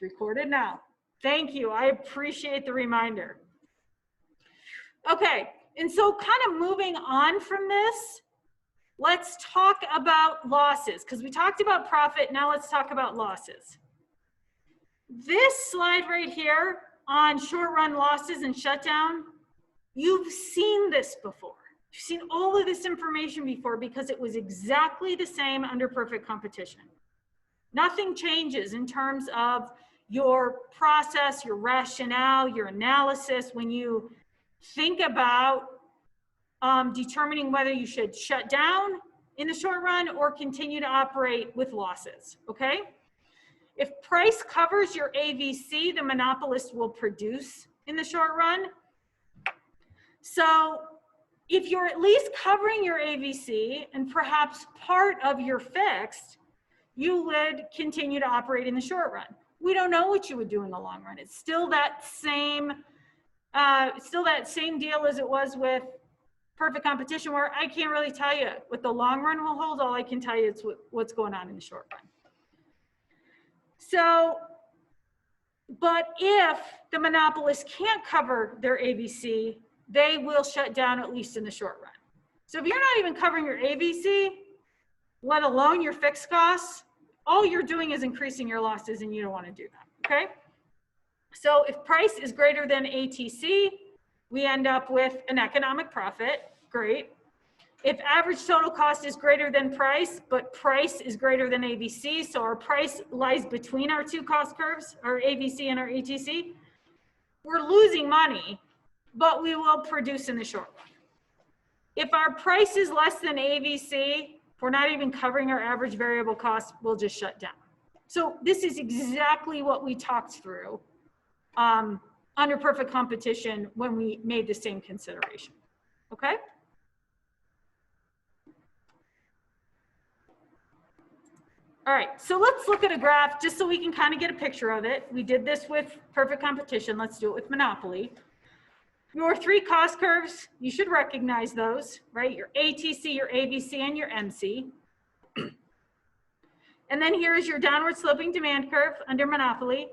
recorded now. Thank you. I appreciate the reminder. Okay, and so kind of moving on from this, let's talk about losses, because we talked about profit. Now let's talk about losses. This slide right here on short-run losses and shutdown, you've seen this before. You've seen all of this information before because it was exactly the same under perfect competition. Nothing changes in terms of your process, your rationale, your analysis when you think about determining whether you should shut down in the short run or continue to operate with losses, okay? If price covers your AVC, the monopolist will produce in the short run. So if you're at least covering your AVC and perhaps part of your fixed, you would continue to operate in the short run. We don't know what you would do in the long run. It's still that same deal as it was with perfect competition, where I can't really tell you what the long run will hold. All I can tell you is what's going on in the short run. So, but if the monopolist can't cover their AVC, they will shut down at least in the short run. So if you're not even covering your AVC, let alone your fixed costs, all you're doing is increasing your losses, and you don't want to do that, okay? So if price is greater than ATC, we end up with an economic profit, great. If average total cost is greater than price, but price is greater than AVC, so our price lies between our two cost curves, our AVC and our ATC, we're losing money, but we will produce in the short run. If our price is less than AVC, if we're not even covering our average variable cost, we'll just shut down. So this is exactly what we talked through under perfect competition when we made the same consideration, okay? All right, so let's look at a graph just so we can kind of get a picture of it. We did this with perfect competition. Let's do it with monopoly. Your three cost curves, you should recognize those, right? Your ATC, your AVC, and your MC. And then here is your downward sloping demand curve under monopoly.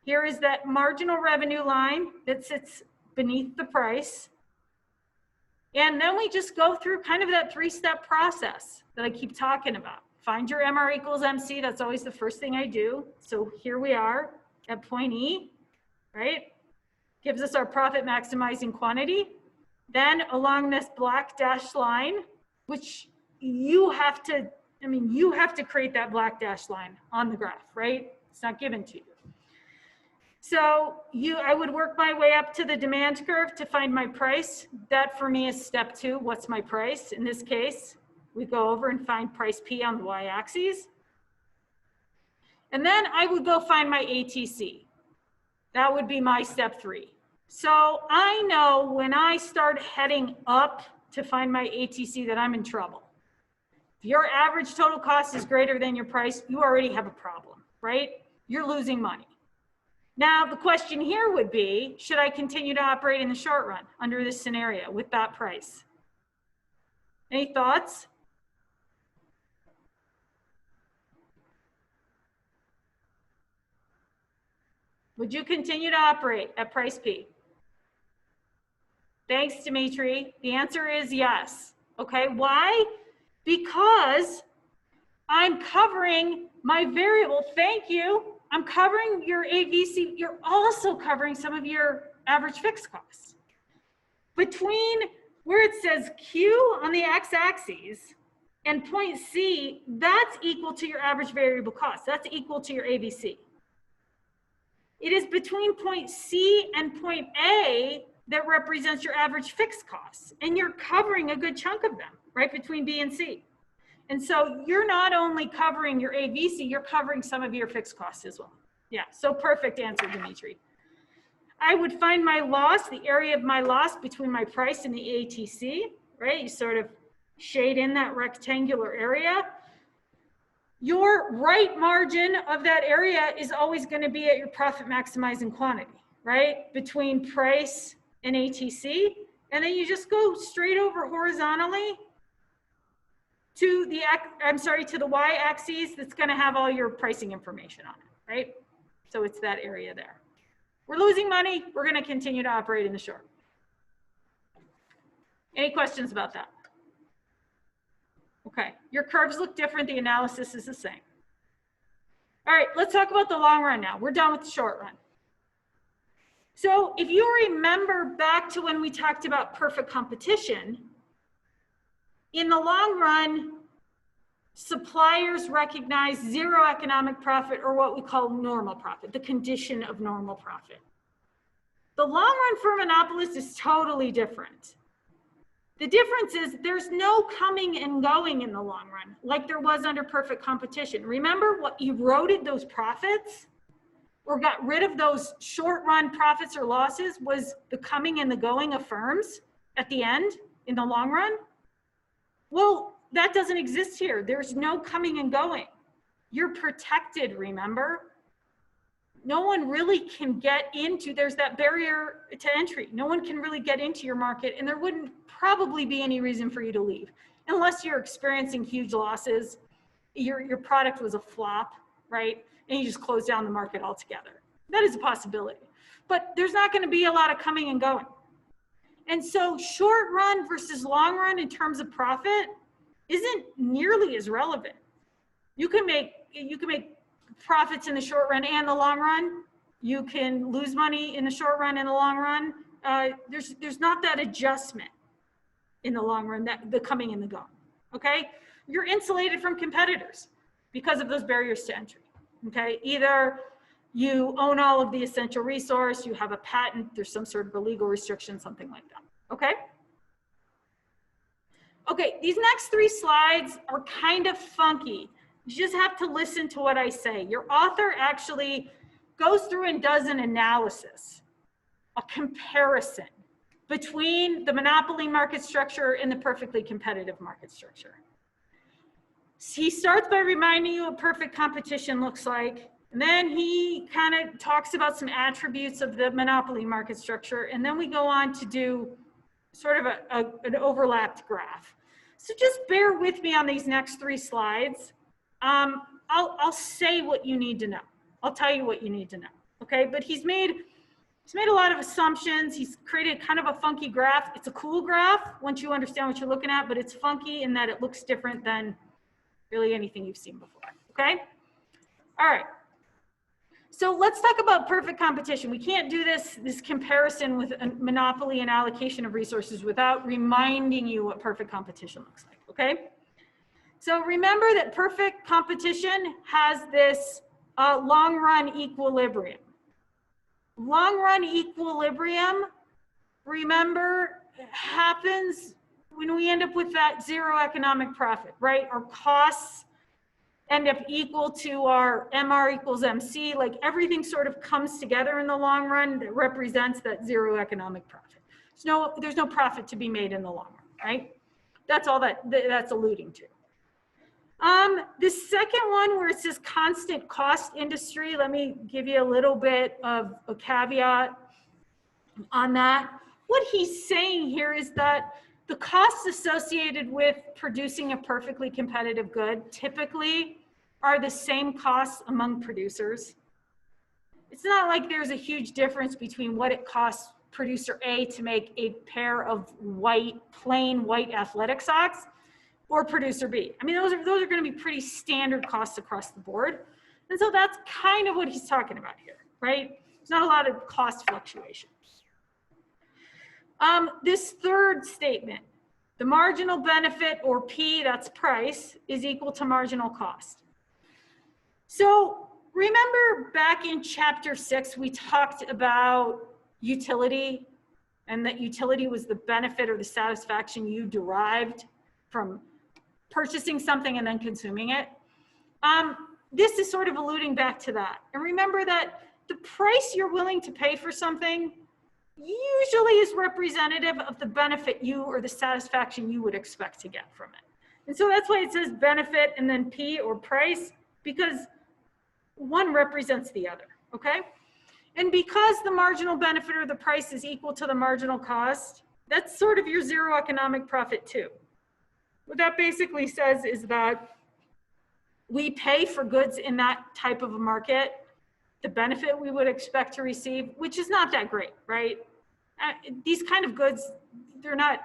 Here is that marginal revenue line that sits beneath the price. And then we just go through kind of that three-step process that I keep talking about. Find your MR equals MC. That's always the first thing I do. So here we are at point E, right? Gives us our profit maximizing quantity. Then along this black dashed line, which you have to, you have to create that black dashed line on the graph, right? It's not given to you. So I would work my way up to the demand curve to find my price. That for me is step 2. What's my price? In this case, we go over and find price P on the y-axis. And then I would go find my ATC. That would be my step 3. So I know when I start heading up to find my ATC that I'm in trouble. If your average total cost is greater than your price, you already have a problem, right? You're losing money. Now, the question here would be, should I continue to operate in the short run under this scenario with that price? Any thoughts? Would you continue to operate at price P? Thanks, Dimitri. The answer is yes. Okay, why? Because I'm covering my variable. Thank you. I'm covering your AVC. You're also covering some of your average fixed costs. Between where it says Q on the x-axis and point C, that's equal to your average variable cost. That's equal to your AVC. It is between point C and point A that represents your average fixed costs. And you're covering a good chunk of them, right, between B and C. And so you're not only covering your AVC, you're covering some of your fixed costs as well. Yeah, so perfect answer, Dimitri. I would find my loss, the area of my loss between my price and the ATC, right? You sort of shade in that rectangular area. Your right margin of that area is always going to be at your profit maximizing quantity, right? Between price and ATC. And then you just go straight over horizontally to the, to the y-axis that's going to have all your pricing information on it, right? So it's that area there. We're losing money. We're going to continue to operate in the short. Any questions about that? Okay, your curves look different. The analysis is the same. All right, let's talk about the long run now. We're done with the short run. So if you remember back to when we talked about perfect competition, in the long run, suppliers recognize zero economic profit, or what we call normal profit, the condition of normal profit. The long run for monopolists is totally different. The difference is there's no coming and going in the long run, like there was under perfect competition. Remember what eroded those profits or got rid of those short run profits or losses was the coming and the going of firms at the end in the long run? Well, that doesn't exist here. There's no coming and going. You're protected, remember? No one really can get into, there's that barrier to entry. No one can really get into your market, and there wouldn't probably be any reason for you to leave unless you're experiencing huge losses. Your product was a flop, right? And you just close down the market altogether. That is a possibility. But there's not going to be a lot of coming and going. And so short run versus long run in terms of profit isn't nearly as relevant. You can make profits in the short run and the long run. You can lose money in the short run and the long run. There's not that adjustment in the long run, that the coming and the going, okay? You're insulated from competitors because of those barriers to entry, okay? Either you own all of the essential resource, you have a patent, there's some sort of a legal restriction, something like that, okay? Okay, these next three slides are kind of funky. You just have to listen to what I say. Your author actually goes through and does an analysis, a comparison between the monopoly market structure and the perfectly competitive market structure. He starts by reminding you what perfect competition looks like, and then he kind of talks about some attributes of the monopoly market structure, and then we go on to do sort of an overlapped graph. So just bear with me on these next three slides. I'll say what you need to know. I'll tell you what you need to know, okay? But he's made a lot of assumptions. He's created kind of a funky graph. It's a cool graph once you understand what you're looking at, but it's funky in that it looks different than really anything you've seen before, okay? All right. So let's talk about perfect competition. We can't do this comparison with a monopoly and allocation of resources without reminding you what perfect competition looks like, okay? So remember that perfect competition has this long run equilibrium. Long run equilibrium, remember, happens when we end up with that zero economic profit, right? Our costs end up equal to our MR equals MC, like everything sort of comes together in the long run that represents that zero economic profit. There's no profit to be made in the long run, right? That's all that's alluding to. The second one where it says constant cost industry, let me give you a little bit of a caveat on that. What he's saying here is that the costs associated with producing a perfectly competitive good typically are the same costs among producers. It's not like there's a huge difference between what it costs producer A to make a pair of plain white athletic socks or producer B. I mean, those are going to be pretty standard costs across the board. And so that's kind of what he's talking about here, right? There's not a lot of cost fluctuation. This third statement, the marginal benefit, or P, that's price, is equal to marginal cost. So remember back in chapter 6, we talked about utility, and that utility was the benefit or the satisfaction you derived from purchasing something and then consuming it. This is sort of alluding back to that. And remember that the price you're willing to pay for something usually is representative of the benefit you or the satisfaction you would expect to get from it. And so that's why it says benefit and then P, or price, because one represents the other, okay? And because the marginal benefit or the price is equal to the marginal cost, that's sort of your zero economic profit too. What that basically says is that we pay for goods in that type of a market the benefit we would expect to receive, which is not that great, right? These kind of goods, they're not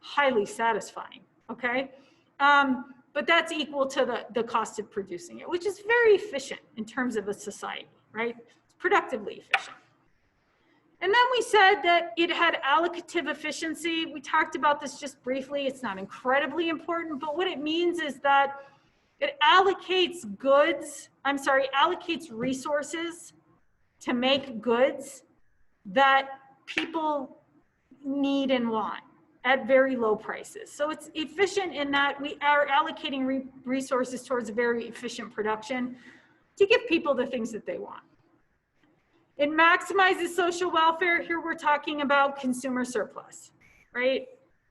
highly satisfying, okay? But that's equal to the cost of producing it, which is very efficient in terms of a society, right? It's productively efficient. And then we said that it had allocative efficiency. We talked about this just briefly. It's not incredibly important, but what it means is that it allocates allocates resources to make goods that people need and want at very low prices. So it's efficient in that we are allocating resources towards a very efficient production to give people the things that they want. It maximizes social welfare. Here we're talking about consumer surplus, right?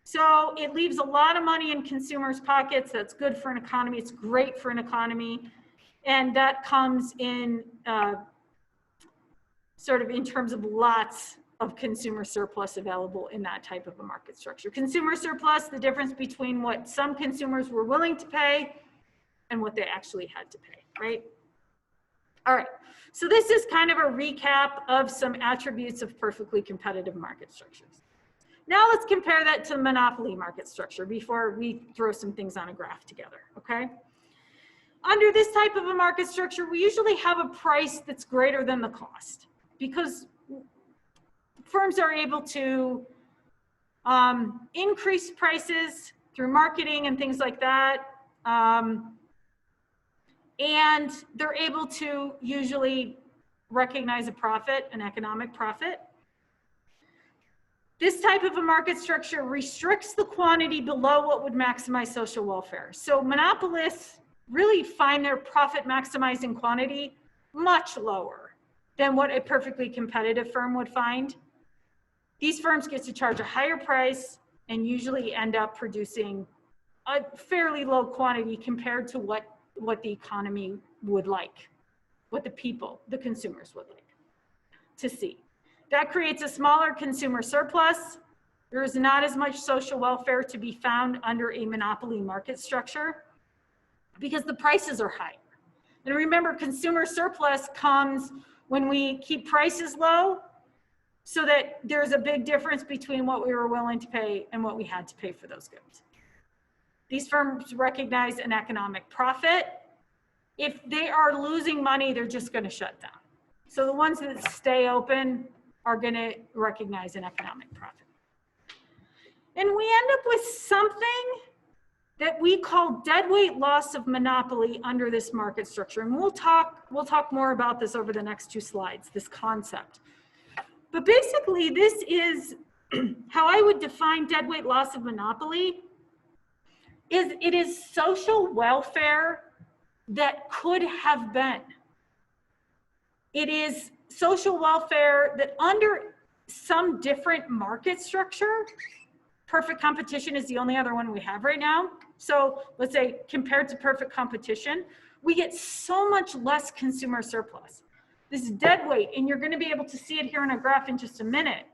So it leaves a lot of money in consumers' pockets. That's good for an economy. It's great for an economy. And that comes in sort of in terms of lots of consumer surplus available in that type of a market structure. Consumer surplus, the difference between what some consumers were willing to pay and what they actually had to pay, right? All right, so this is kind of a recap of some attributes of perfectly competitive market structures. Now let's compare that to monopoly market structure before we throw some things on a graph together, okay? Under this type of a market structure, we usually have a price that's greater than the cost because firms are able to increase prices through marketing and things like that. And they're able to usually recognize a profit, an economic profit. This type of a market structure restricts the quantity below what would maximize social welfare. So monopolists really find their profit maximizing quantity much lower than what a perfectly competitive firm would find. These firms get to charge a higher price and usually end up producing a fairly low quantity compared to what the economy would like, what the people, the consumers would like to see. That creates a smaller consumer surplus. There is not as much social welfare to be found under a monopoly market structure because the prices are higher. And remember, consumer surplus comes when we keep prices low so that there's a big difference between what we were willing to pay and what we had to pay for those goods. These firms recognize an economic profit. If they are losing money, they're just going to shut down. So the ones that stay open are going to recognize an economic profit. And we end up with something that we call deadweight loss of monopoly under this market structure. And we'll talk more about this over the next 2 slides, this concept. But basically, this is how I would define deadweight loss of monopoly. It is social welfare that could have been. It is social welfare that under some different market structure, perfect competition is the only other one we have right now. So let's say compared to perfect competition, we get so much less consumer surplus. This deadweight, and you're going to be able to see it here in a graph in just a minute,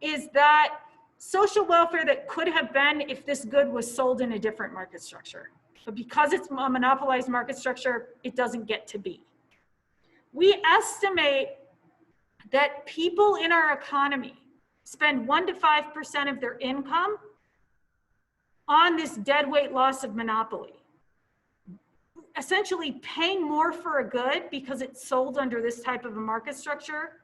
is that social welfare that could have been if this good was sold in a different market structure. But because it's a monopolized market structure, it doesn't get to be. We estimate that people in our economy spend 1 to 5% of their income on this deadweight loss of monopoly. Essentially paying more for a good because it's sold under this type of a market structure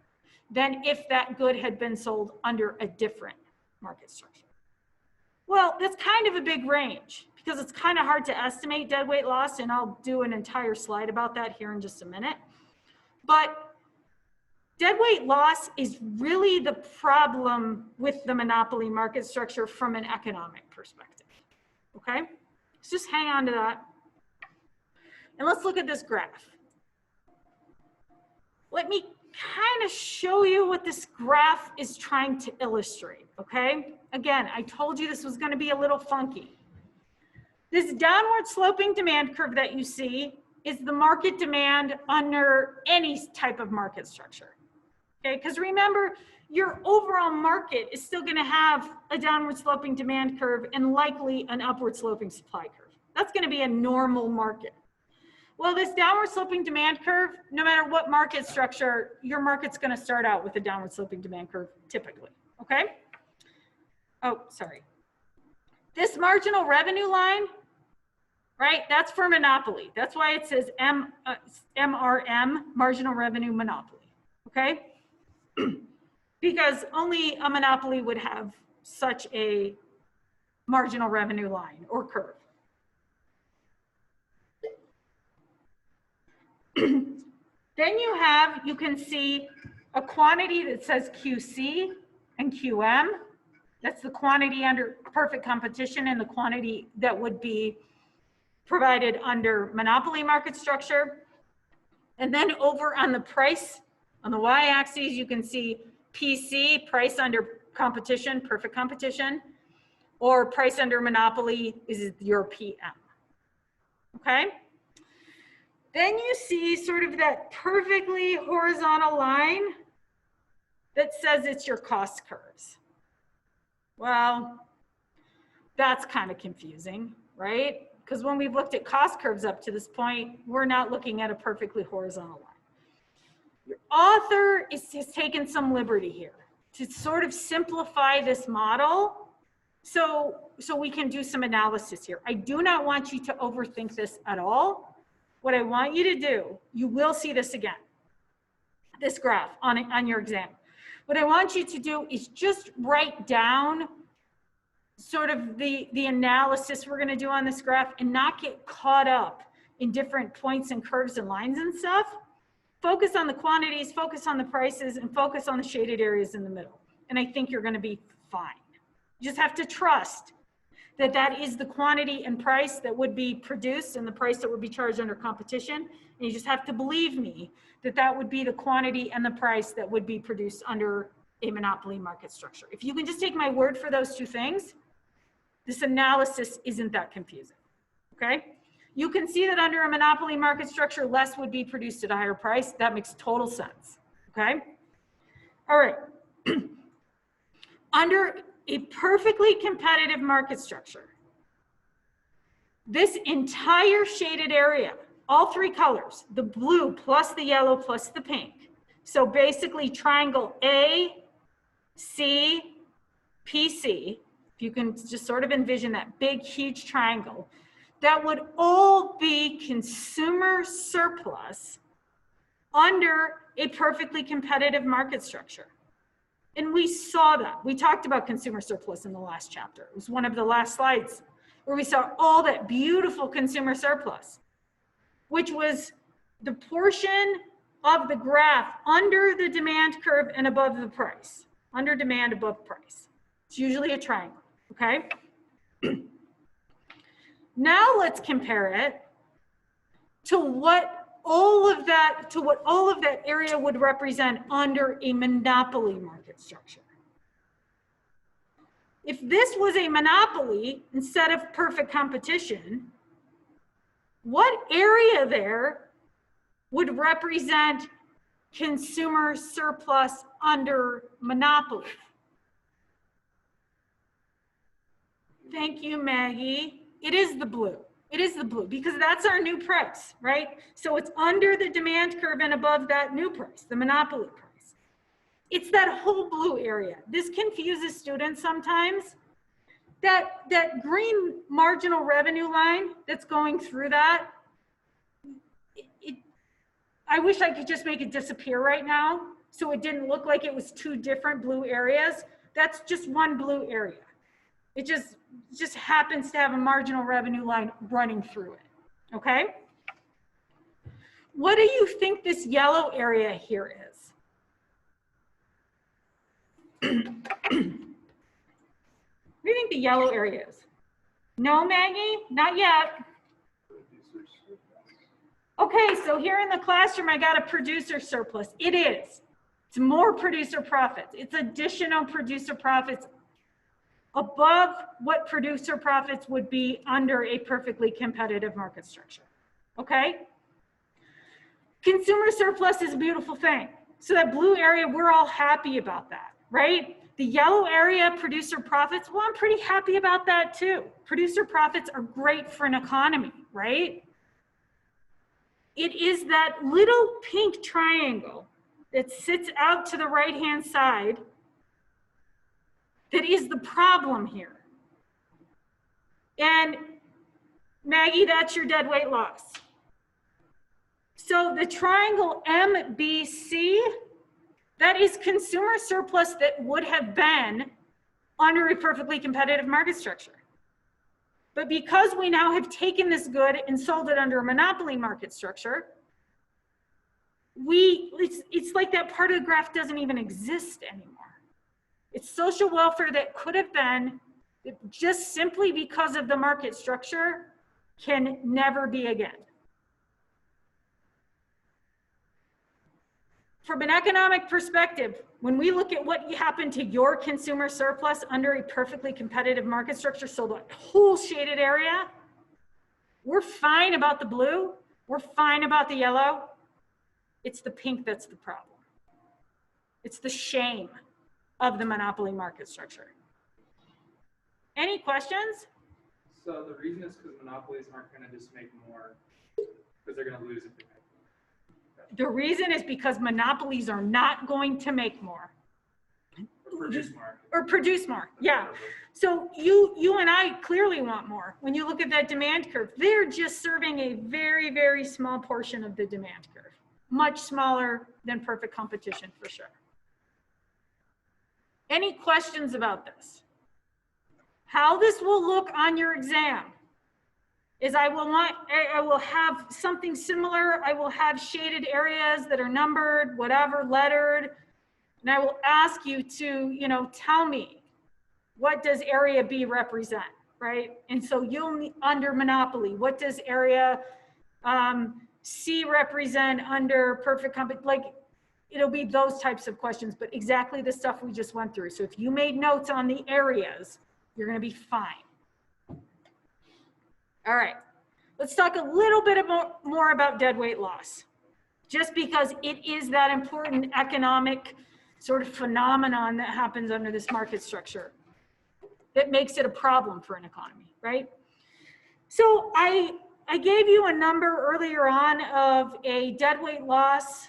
than if that good had been sold under a different market structure. Well, that's kind of a big range because it's kind of hard to estimate deadweight loss, and I'll do an entire slide about that here in just a minute. But deadweight loss is really the problem with the monopoly market structure from an economic perspective, okay? Let's just hang on to that. And let's look at this graph. Let me kind of show you what this graph is trying to illustrate, okay? Again, I told you this was going to be a little funky. This downward sloping demand curve that you see is the market demand under any type of market structure, okay? Because remember, your overall market is still going to have a downward sloping demand curve and likely an upward sloping supply curve. That's going to be a normal market. Well, this downward sloping demand curve, no matter what market structure, your market's going to start out with a downward sloping demand curve typically, okay? Oh, sorry. This marginal revenue line, right, that's for monopoly. That's why it says MRM, marginal revenue monopoly, okay? Because only a monopoly would have such a marginal revenue line or curve. Then you can see a quantity that says QC and QM. That's the quantity under perfect competition and the quantity that would be provided under monopoly market structure. And then over on the price, on the y-axis, you can see PC, price under competition, perfect competition, or price under monopoly is your PM, okay? Then you see sort of that perfectly horizontal line that says it's your cost curves. Well, that's kind of confusing, right? Because when we've looked at cost curves up to this point, we're not looking at a perfectly horizontal line. Your author has taken some liberty here to sort of simplify this model so we can do some analysis here. I do not want you to overthink this at all. What I want you to do, you will see this again, this graph on your exam. What I want you to do is just write down sort of the analysis we're gonna do on this graph and not get caught up in different points and curves and lines and stuff. Focus on the quantities, focus on the prices, and focus on the shaded areas in the middle. And I think you're gonna be fine. You just have to trust that that is the quantity and price that would be produced and the price that would be charged under competition. And you just have to believe me that that would be the quantity and the price that would be produced under a monopoly market structure. If you can just take my word for those two things, this analysis isn't that confusing, okay? You can see that under a monopoly market structure, less would be produced at a higher price. That makes total sense, okay? All right. Under a perfectly competitive market structure, this entire shaded area, all three colors, the blue plus the yellow plus the pink. So basically triangle A, C, PC, if you can just sort of envision that big, huge triangle, that would all be consumer surplus under a perfectly competitive market structure. And we saw that. We talked about consumer surplus in the last chapter. It was one of the last slides where we saw all that beautiful consumer surplus, which was the portion of the graph under the demand curve and above the price. Under demand, above price. It's usually a triangle, okay? Now let's compare it to what all of that area would represent under a monopoly market structure. If this was a monopoly instead of perfect competition, what area there would represent consumer surplus under monopoly? Thank you, Maggie. It is the blue. It is the blue because that's our new price, right? So it's under the demand curve and above that new price, the monopoly price. It's that whole blue area. This confuses students sometimes. That green marginal revenue line that's going through that, I wish I could just make it disappear right now so it didn't look like it was two different blue areas. That's just one blue area. It just happens to have a marginal revenue line running through it, okay? What do you think this yellow area here is? What do you think the yellow area is? No, Maggie? Not yet. Okay, so here in the classroom, I got a producer surplus. It is. It's more producer profits. It's additional producer profits above what producer profits would be under a perfectly competitive market structure, okay? Consumer surplus is a beautiful thing. So that blue area, we're all happy about that, right? The yellow area, producer profits, well, I'm pretty happy about that too. Producer profits are great for an economy, right? it is that little pink triangle that sits out to the right-hand side that is the problem here. And Maggie, that's your dead weight loss. So the triangle MBC, that is consumer surplus that would have been under a perfectly competitive market structure. But because we now have taken this good and sold it under a monopoly market structure, it's like that part of the graph doesn't even exist anymore. It's social welfare that could have been, just simply because of the market structure, can never be again. From an economic perspective, when we look at what happened to your consumer surplus under a perfectly competitive market structure, so the whole shaded area, we're fine about the blue, we're fine about the yellow. It's the pink that's the problem. It's the shame of the monopoly market structure. Any questions? So the reason is because monopolies aren't going to just make more, because they're going to lose if they make more. The reason is because monopolies are not going to make more. Or produce more. Or produce more, yeah. So you and I clearly want more. When you look at that demand curve, they're just serving a very, very small portion of the demand curve. Much smaller than perfect competition for sure. Any questions about this? How this will look on your exam is I will have something similar. I will have shaded areas that are numbered, whatever, lettered, and I will ask you to, tell me, what does area B represent, right? And so you'll, under monopoly, what does area C represent under perfect competition? Like, it'll be those types of questions, but exactly the stuff we just went through. So if you made notes on the areas, you're going to be fine. All right, let's talk a little bit more about dead weight loss, just because it is that important economic sort of phenomenon that happens under this market structure that makes it a problem for an economy, right? So I gave you a number earlier on of a dead weight loss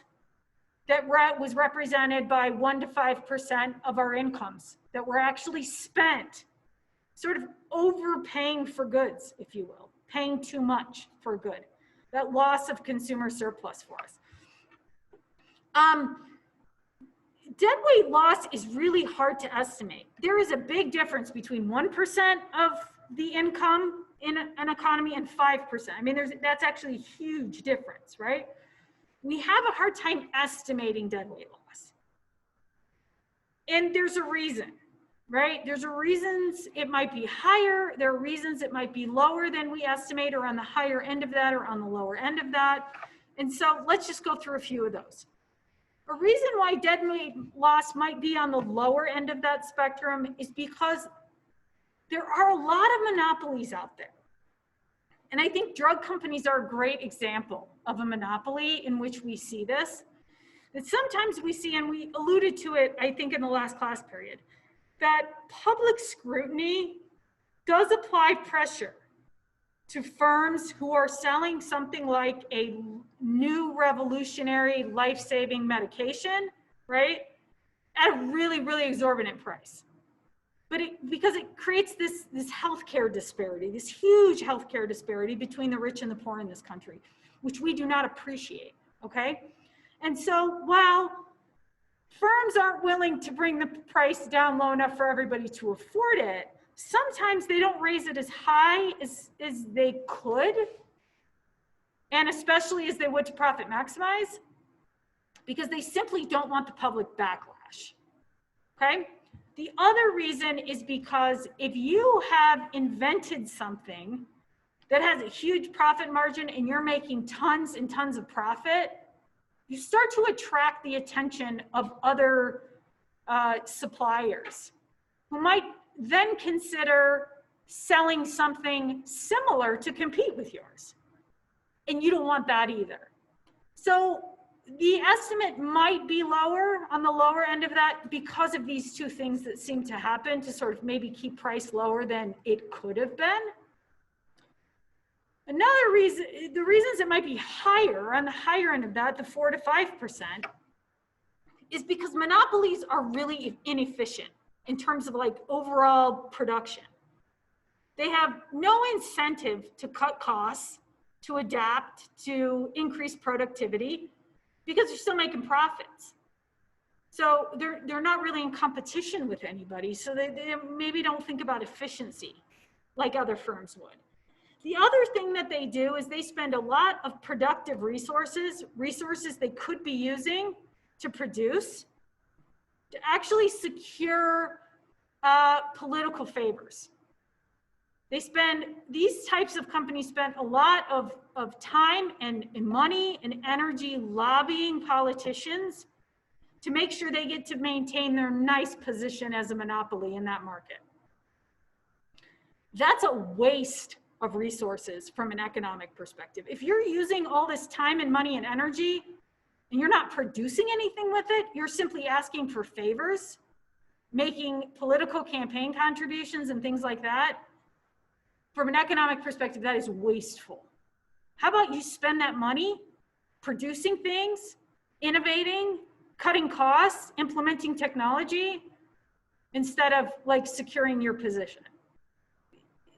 that was represented by 1 to 5% of our incomes that were actually spent sort of overpaying for goods, if you will, paying too much for good, that loss of consumer surplus for us. Dead weight loss is really hard to estimate. There is a big difference between 1% of the income in an economy and 5%. I mean, that's actually a huge difference, right? We have a hard time estimating dead weight loss. And there's a reason, right? There's a reasons it might be higher. There are reasons it might be lower than we estimate, or on the higher end of that, or on the lower end of that. And so let's just go through a few of those. A reason why dead weight loss might be on the lower end of that spectrum is because there are a lot of monopolies out there. And I think drug companies are a great example of a monopoly in which we see this. That sometimes we see, and we alluded to it, I think, in the last class period, that public scrutiny does apply pressure to firms who are selling something like a new revolutionary life-saving medication, right, at a really, really exorbitant price. But because it creates this healthcare disparity, this huge healthcare disparity between the rich and the poor in this country, which we do not appreciate, okay? And so while firms aren't willing to bring the price down low enough for everybody to afford it, sometimes they don't raise it as high as they could, and especially as they would to profit maximize, because they simply don't want the public backlash, okay? The other reason is because if you have invented something that has a huge profit margin and you're making tons and tons of profit, you start to attract the attention of other suppliers who might then consider selling something similar to compete with yours. And you don't want that either. So the estimate might be lower on the lower end of that because of these two things that seem to happen to sort of maybe keep price lower than it could have been. Another reason, the reasons it might be higher, on the higher end of that, the 4 to 5%, is because monopolies are really inefficient in terms of like overall production. They have no incentive to cut costs, to adapt, to increase productivity, because they're still making profits. So they're not really in competition with anybody, so they maybe don't think about efficiency like other firms would. The other thing that they do is they spend a lot of productive resources they could be using to produce, to actually secure political favors. These types of companies spend a lot of time and money and energy lobbying politicians to make sure they get to maintain their nice position as a monopoly in that market. That's a waste of resources from an economic perspective. If you're using all this time and money and energy and you're not producing anything with it, you're simply asking for favors, making political campaign contributions and things like that. From an economic perspective, that is wasteful. How about you spend that money producing things, innovating, cutting costs, implementing technology, instead of like securing your position?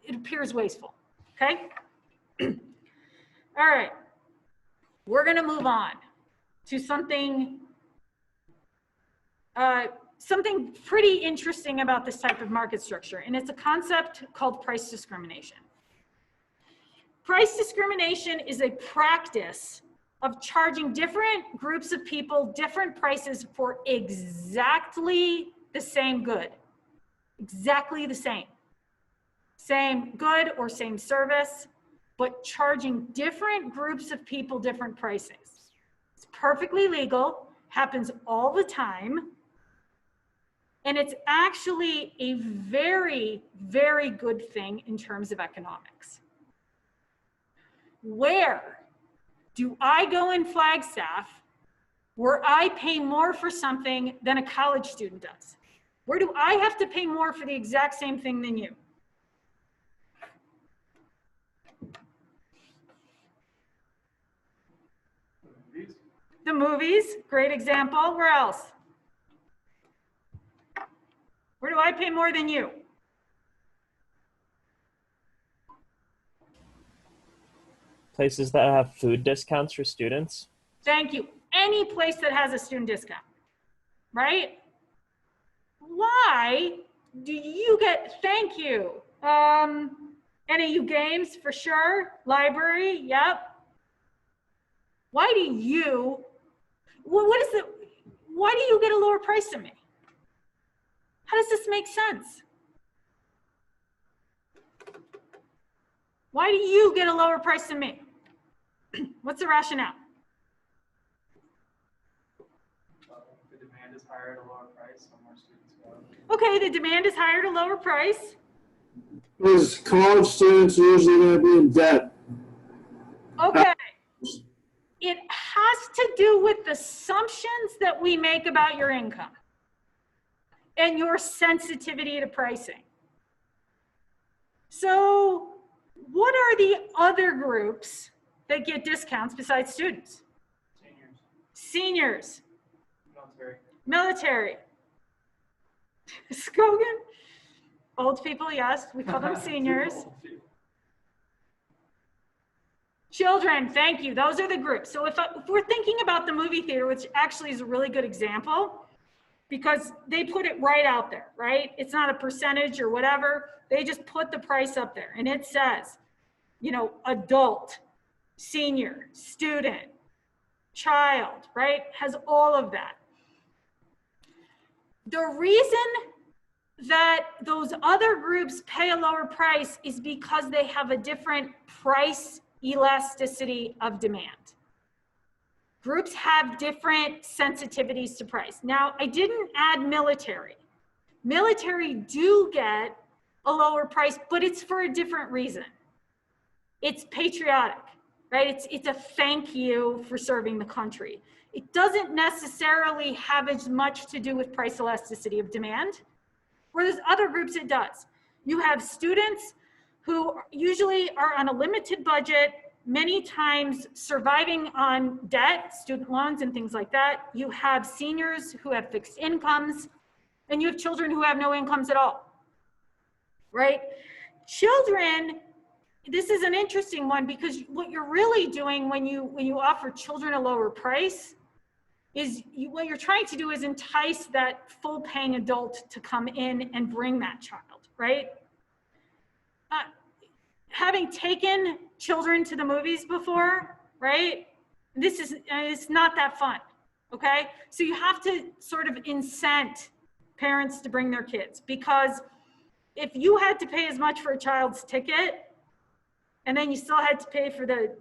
It appears wasteful, okay? All right, we're gonna move on to something pretty interesting about this type of market structure, and it's a concept called price discrimination. Price discrimination is a practice of charging different groups of people different prices for exactly the same good. Exactly the same. Same good or same service, but charging different groups of people different prices. It's perfectly legal, happens all the time, and it's actually a very, very good thing in terms of economics. Where do I go in Flagstaff where I pay more for something than a college student does? Where do I have to pay more for the exact same thing than you? The movies, great example. Where else? Where do I pay more than you? Places that have food discounts for students. Thank you. Any place that has a student discount, right? Why do you get, thank you. NAU games for sure. Library, yep. Why do you, why do you get a lower price than me? How does this make sense? Why do you get a lower price than me? What's the rationale? The demand is higher at a lower price, so more students go. Okay, the demand is higher at a lower price. Because college students are usually going to be in debt. Okay. It has to do with the assumptions that we make about your income and your sensitivity to pricing. So what are the other groups that get discounts besides students? Seniors. Military. Skogan. Old people, yes, we call them seniors. Children, thank you. Those are the groups. So if we're thinking about the movie theater, which actually is a really good example, because they put it right out there, right? It's not a percentage or whatever. They just put the price up there, and it says, you know, adult, senior, student, child, right? Has all of that. The reason that those other groups pay a lower price is because they have a different price elasticity of demand. Groups have different sensitivities to price. Now, I didn't add military. Military do get a lower price, but it's for a different reason. It's patriotic, right? It's a thank you for serving the country. It doesn't necessarily have as much to do with price elasticity of demand, whereas other groups it does. You have students who usually are on a limited budget, many times surviving on debt, student loans and things like that. You have seniors who have fixed incomes, and you have children who have no incomes at all, right? Children, this is an interesting one, because what you're really doing when you offer children a lower price is what you're trying to do is entice that full paying adult to come in and bring that child, right? Having taken children to the movies before, right? It's not that fun, okay? So you have to sort of incent parents to bring their kids, because if you had to pay as much for a child's ticket, and then you still had to pay for the,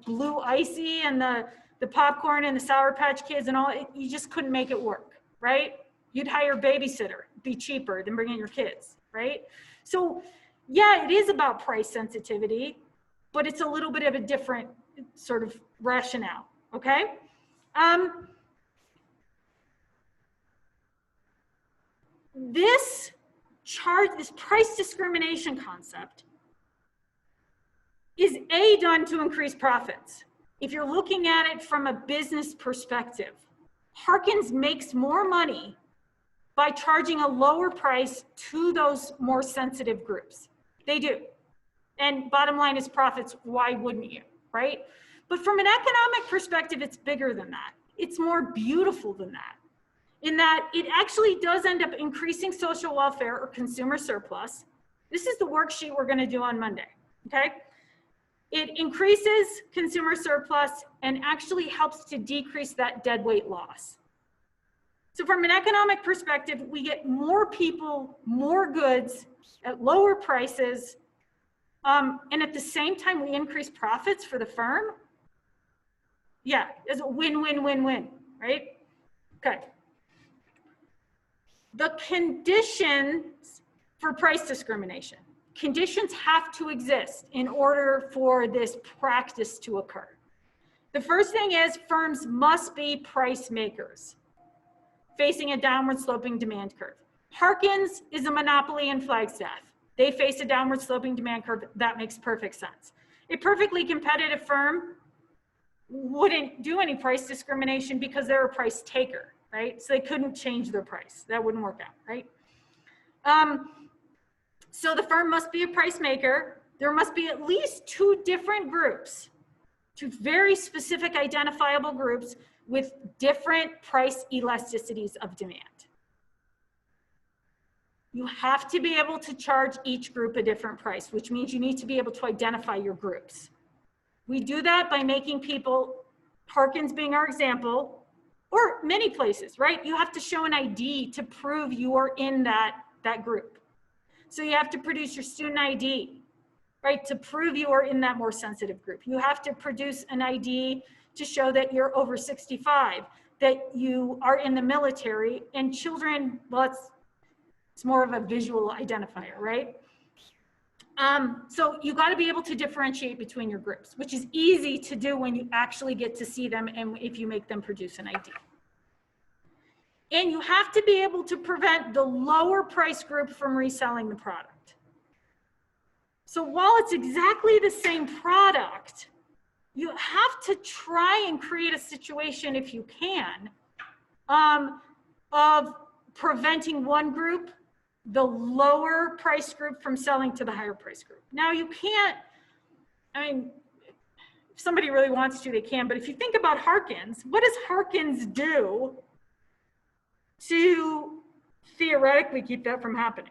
blue icy and the popcorn and the Sour Patch Kids and all, you just couldn't make it work, right? You'd hire a babysitter, be cheaper than bringing your kids, right? So yeah, it is about price sensitivity, but it's a little bit of a different sort of rationale, okay? This price discrimination concept is done to increase profits. If you're looking at it from a business perspective, Harkins makes more money by charging a lower price to those more sensitive groups. They do. And bottom line is profits, why wouldn't you, right? But from an economic perspective, it's bigger than that. It's more beautiful than that, in that it actually does end up increasing social welfare or consumer surplus. This is the worksheet we're gonna do on Monday, okay? It increases consumer surplus and actually helps to decrease that deadweight loss. So from an economic perspective, we get more people, more goods at lower prices, and at the same time, we increase profits for the firm. Yeah, it's a win-win-win-win, right? Okay. The conditions for price discrimination. Conditions have to exist in order for this practice to occur. The first thing is firms must be price makers facing a downward sloping demand curve. Harkins is a monopoly in Flagstaff. They face a downward sloping demand curve. That makes perfect sense. A perfectly competitive firm wouldn't do any price discrimination because they're a price taker, right? So they couldn't change their price. That wouldn't work out, right? So the firm must be a price maker. There must be at least two different groups, two very specific identifiable groups with different price elasticities of demand. You have to be able to charge each group a different price, which means you need to be able to identify your groups. We do that by making people, Harkins being our example, or many places, right? You have to show an ID to prove you are in that group. So you have to produce your student ID, right? To prove you are in that more sensitive group. You have to produce an ID to show that you're over 65, that you are in the military, and children, well, it's more of a visual identifier, right? So you got to be able to differentiate between your groups, which is easy to do when you actually get to see them and if you make them produce an ID. And you have to be able to prevent the lower price group from reselling the product. So while it's exactly the same product, you have to try and create a situation, if you can, of preventing one group, the lower price group, from selling to the higher price group. Now you can't, I mean, if somebody really wants to, they can, but if you think about Harkins, what does Harkins do to theoretically keep that from happening?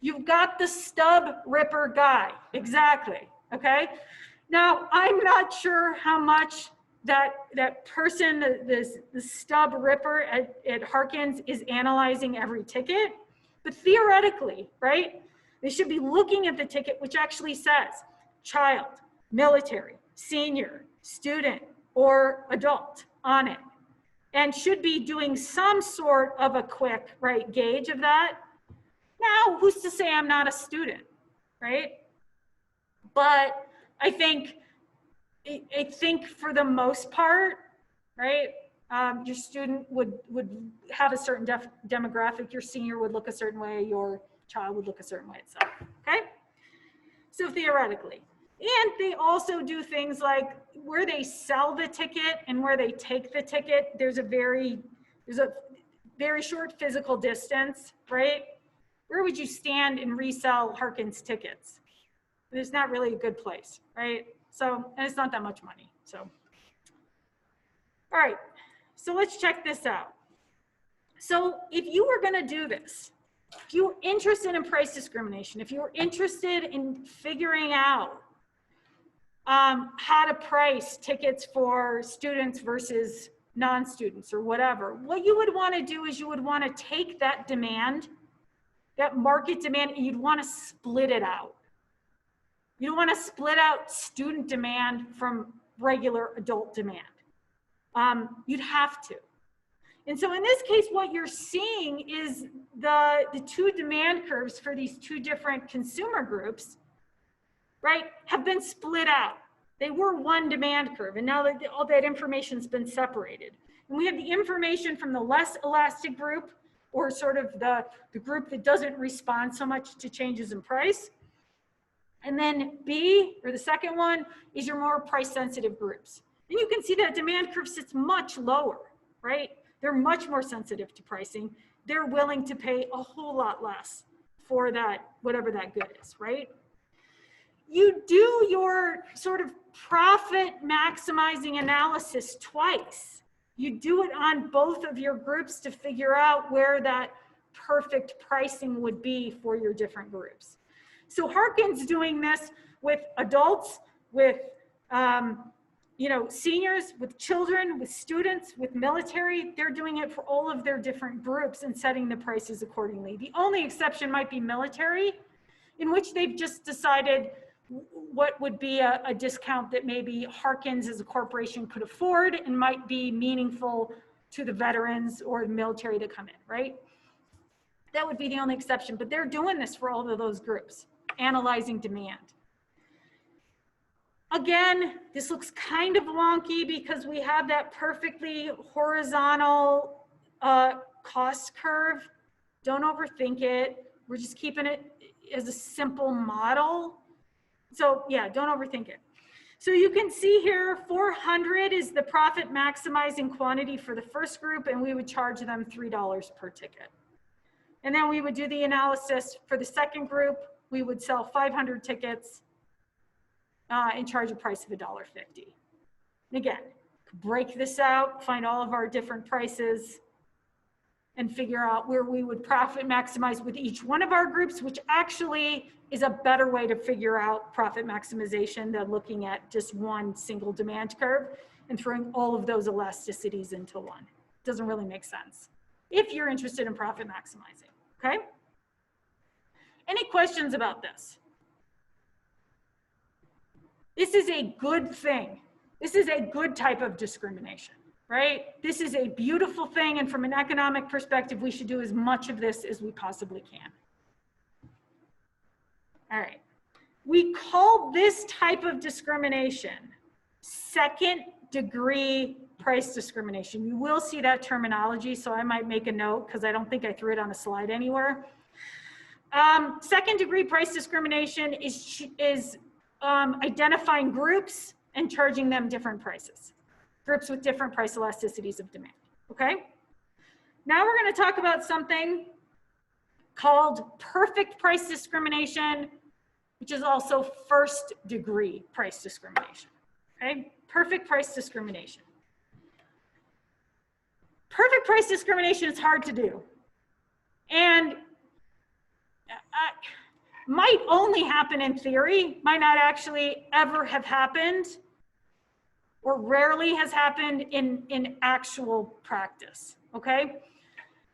You've got the stub ripper guy, exactly, okay? Now, I'm not sure how much that person, the stub ripper at Harkins is analyzing every ticket, but theoretically, right? They should be looking at the ticket, which actually says child, military, senior, student, or adult on it, and should be doing some sort of a quick, right, gauge of that. Now, who's to say I'm not a student, right? But I think for the most part, right, your student would have a certain demographic, your senior would look a certain way, your child would look a certain way itself, okay? So theoretically. And they also do things like where they sell the ticket and where they take the ticket, there's a very short physical distance, right? Where would you stand and resell Harkins tickets? There's not really a good place, right? So, and it's not that much money, so. All right, so let's check this out. So if you were gonna do this, if you were interested in price discrimination, if you were interested in figuring out how to price tickets for students versus non-students or whatever, what you would want to do is you would want to take that demand, that market demand, and you'd want to split it out. You want to split out student demand from regular adult demand. You'd have to. And so in this case, what you're seeing is the two demand curves for these two different consumer groups, right, have been split out. They were one demand curve, and now that all that information's been separated. And we have the information from the less elastic group, or sort of the group that doesn't respond so much to changes in price. And then B, or the second one, is your more price sensitive groups. And you can see that demand curve sits much lower, right? They're much more sensitive to pricing. They're willing to pay a whole lot less for that, whatever that good is, right? You do your sort of profit maximizing analysis twice. You do it on both of your groups to figure out where that perfect pricing would be for your different groups. So Harkin's doing this with adults, with seniors, with children, with students, with military. They're doing it for all of their different groups and setting the prices accordingly. The only exception might be military, in which they've just decided what would be a discount that maybe Harkins as a corporation could afford and might be meaningful to the veterans or the military to come in, right? That would be the only exception, but they're doing this for all of those groups, analyzing demand. Again, this looks kind of wonky because we have that perfectly horizontal cost curve. Don't overthink it. We're just keeping it as a simple model. So yeah, don't overthink it. So you can see here, 400 is the profit maximizing quantity for the first group, and we would charge them $3 per ticket. And then we would do the analysis for the second group. We would sell 500 tickets and charge a price of $1.50. And again, break this out, find all of our different prices, and figure out where we would profit maximize with each one of our groups, which actually is a better way to figure out profit maximization than looking at just one single demand curve and throwing all of those elasticities into one. Doesn't really make sense if you're interested in profit maximizing, okay? Any questions about this? This is a good thing. This is a good type of discrimination, right? This is a beautiful thing, and from an economic perspective, we should do as much of this as we possibly can. All right. We call this type of discrimination second-degree price discrimination. You will see that terminology, so I might make a note because I don't think I threw it on a slide anywhere. Second-degree price discrimination is identifying groups and charging them different prices. Groups with different price elasticities of demand, okay? Now we're gonna talk about something called perfect price discrimination, which is also first degree price discrimination, okay? Perfect price discrimination. Perfect price discrimination is hard to do. And might only happen in theory, might not actually ever have happened, or rarely has happened in actual practice, okay?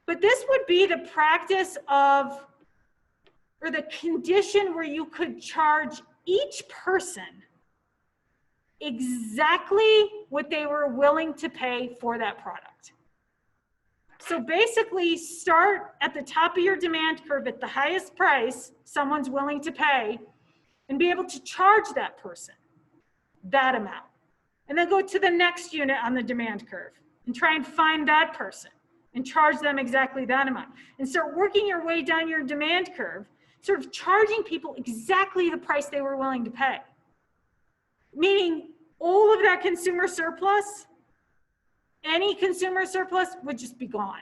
But this would be the practice of, or the condition where you could charge each person exactly what they were willing to pay for that product. So basically start at the top of your demand curve at the highest price someone's willing to pay and be able to charge that person that amount. And then go to the next unit on the demand curve and try and find that person and charge them exactly that amount. And start working your way down your demand curve, sort of charging people exactly the price they were willing to pay. Meaning all of that consumer surplus, any consumer surplus would just be gone.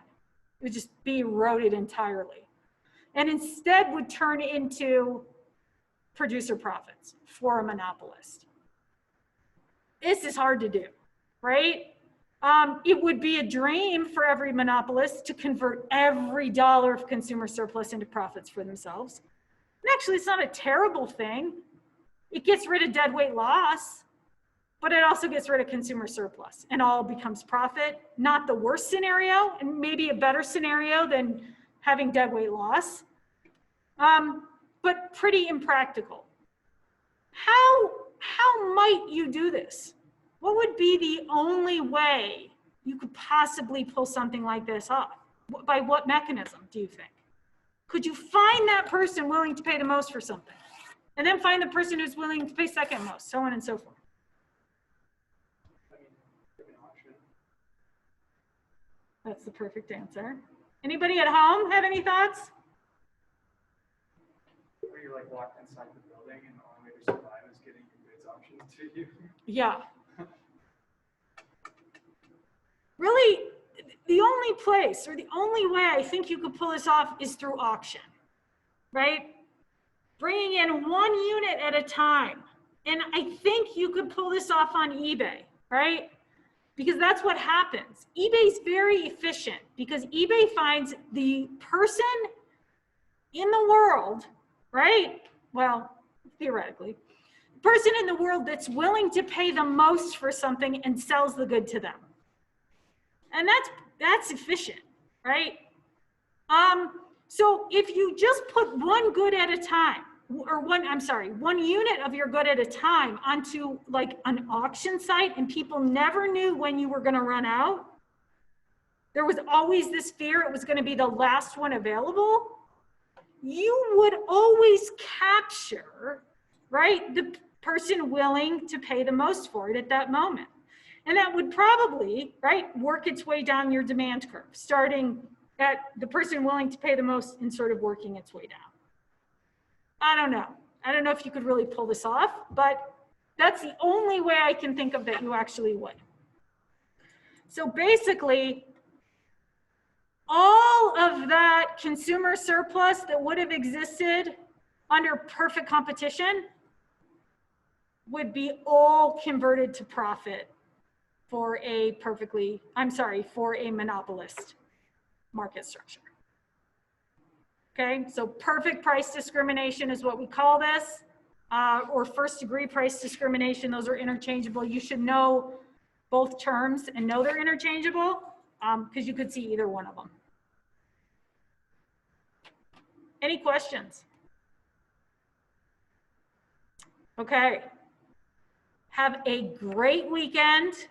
It would just be eroded entirely. And instead would turn into producer profits for a monopolist. This is hard to do, right? It would be a dream for every monopolist to convert every dollar of consumer surplus into profits for themselves. And actually, it's not a terrible thing. It gets rid of deadweight loss, but it also gets rid of consumer surplus and all becomes profit. Not the worst scenario, and maybe a better scenario than having deadweight loss, but pretty impractical. How might you do this? What would be the only way you could possibly pull something like this off? By what mechanism, do you think? Could you find that person willing to pay the most for something? And then find the person who's willing to pay second most, so on and so forth. I mean, give an option. That's the perfect answer. Anybody at home have any thoughts? Where you're like locked inside the building and the only way to survive is getting your goods options to you. Yeah. Really, the only place or the only way I think you could pull this off is through auction, right? Bringing in one unit at a time. And I think you could pull this off on eBay, right? Because that's what happens. eBay's very efficient because eBay finds the person in the world, right? Well, theoretically, the person in the world that's willing to pay the most for something and sells the good to them. And that's efficient, right? So if you just put one good at a time, or one unit of your good at a time onto like an auction site and people never knew when you were gonna run out, there was always this fear it was gonna be the last one available, you would always capture, right, the person willing to pay the most for it at that moment. And that would probably, right, work its way down your demand curve, starting at the person willing to pay the most and sort of working its way down. I don't know. I don't know if you could really pull this off, but that's the only way I can think of that you actually would. So basically, all of that consumer surplus that would have existed under perfect competition would be all converted to profit for a for a monopolist market structure. Okay, so perfect price discrimination is what we call this, or first degree price discrimination. Those are interchangeable. You should know both terms and know they're interchangeable because you could see either one of them. Any questions? Okay. Have a great weekend.